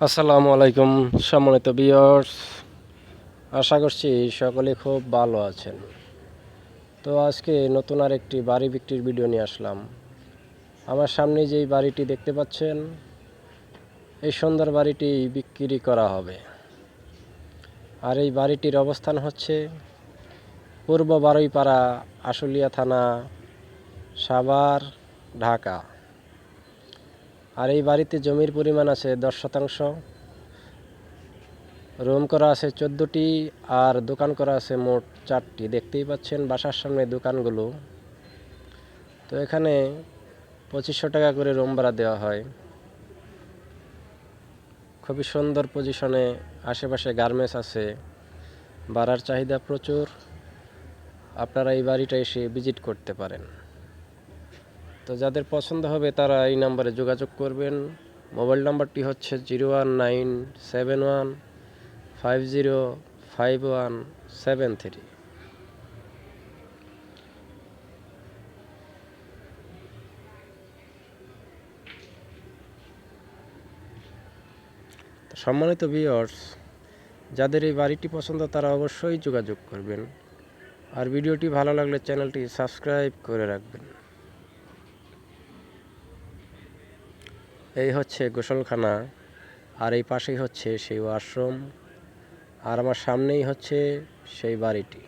আসসালামু আলাইকুম সম্মানিত ভিউয়ার্স, আশা করছি সকলে খুব ভালো আছেন। তো আজকে নতুন আরেকটি বাড়ি বিক্রির ভিডিও নিয়ে আসলাম। আমার সামনে যেই বাড়িটি দেখতে পাচ্ছেন, এই সুন্দর বাড়িটি বিক্রি করা হবে। আর এই বাড়িটির অবস্থান হচ্ছে পূর্ব বারুইপাড়া, আশুলিয়া থানা, সাভার, ঢাকা। আর এই বাড়িতে জমির পরিমাণ আছে 10 শতাংশ, রুম করা আছে 14টি, আর দোকান করা আছে মোট 4টি। দেখতেই পাচ্ছেন বাসার সামনে দোকানগুলো। তো এখানে 2500 টাকা করে রুম ভাড়া দেওয়া হয়। খুবই সুন্দর পজিশনে, আশেপাশে গার্মেন্টস আছে, ভাড়ার চাহিদা প্রচুর। আপনারা এই বাড়িটা এসে ভিজিট করতে পারেন। তো যাদের পছন্দ হবে তারা এই নাম্বারে যোগাযোগ করবেন। মোবাইল নাম্বারটি হচ্ছে 01971505173। তো সম্মানিত ভিউয়ার্স, যাদের এই বাড়িটি পছন্দ তারা অবশ্যই যোগাযোগ করবেন। আর ভিডিওটি ভালো লাগলে চ্যানেলটি সাবস্ক্রাইব করে রাখবেন। এই হচ্ছে গোসলখানা, আর এই পাশেই হচ্ছে সেই ওয়াশরুম, আর আমার সামনেই হচ্ছে সেই বাড়িটি।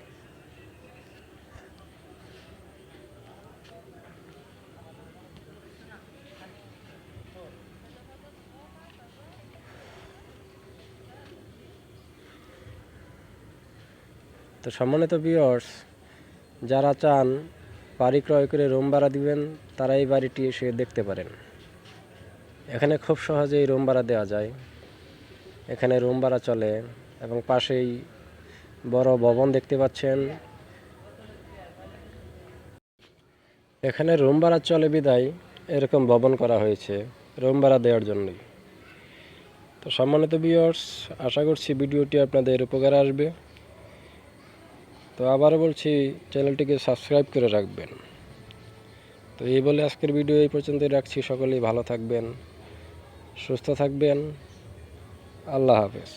তো সম্মানিত ভিউয়ার্স, যারা চান বাড়ি ক্রয় করে রুম ভাড়া দিবেন তারা এই বাড়িটি এসে দেখতে পারেন। এখানে খুব সহজেই রুম ভাড়া দেওয়া যায়। এখানে রুম ভাড়া চলে, এবং পাশেই বড় ভবন দেখতে পাচ্ছেন। এখানে রুম ভাড়া চলে বিদায় এরকম ভবন করা হয়েছে রুম ভাড়া দেওয়ার জন্যই। তো সম্মানিত ভিউয়ার্স, আশা করছি ভিডিওটি আপনাদের উপকারে আসবে। তো আবারও বলছি, চ্যানেলটিকে সাবস্ক্রাইব করে রাখবেন। তো এই বলে আজকের ভিডিও এই পর্যন্তই রাখছি। সকলেই ভালো থাকবেন, সুস্থ থাকবেন। আল্লাহ হাফেজ।